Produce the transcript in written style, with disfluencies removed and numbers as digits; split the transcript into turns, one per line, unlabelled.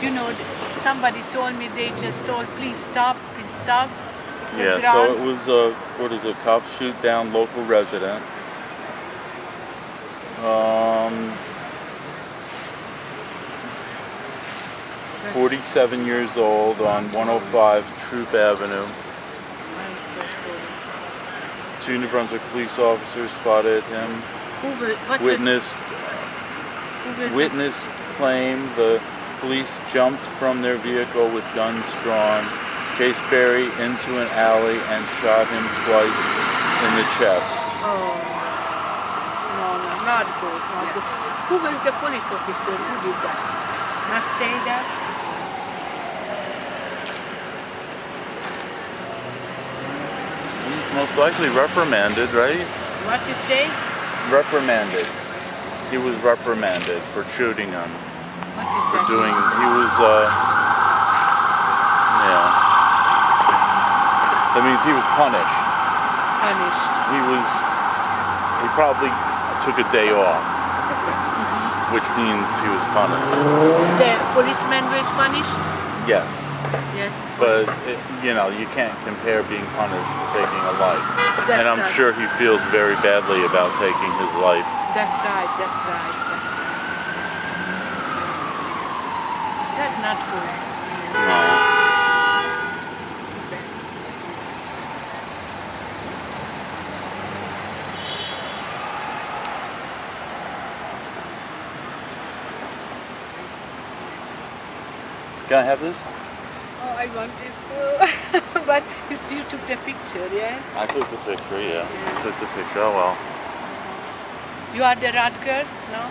You know, somebody told me, they just told, please stop, please stop.
Yeah, so it was what is it? Cops shoot down local resident. 47 years old on 105 Throop Avenue.
I'm so sorry.
Two New Brunswick police officers spotted him. Witness claim the police jumped from their vehicle with guns drawn, chased Barry into an alley, and shot him twice in the chest.
Oh, no, not good, not good. Who was the police officer who did that? Not say that?
He's most likely reprimanded, right?
What you say?
Reprimanded. He was reprimanded for shooting him.
What is
For
that?
doing, he was, yeah. That means he was punished.
Punished.
He probably took a day off, which means he was punished.
The policeman was punished?
Yes.
Yes.
But, you know, you can't compare being punished to taking a life.
That's
and I'm
right.
sure he feels very badly about taking his life.
That's right, that's right. That's not good.
No. Can I have this?
Oh, I want this too. But you took the picture, yes?
I took the picture, yeah. I took the picture, oh well.
You are the Rutgers, no?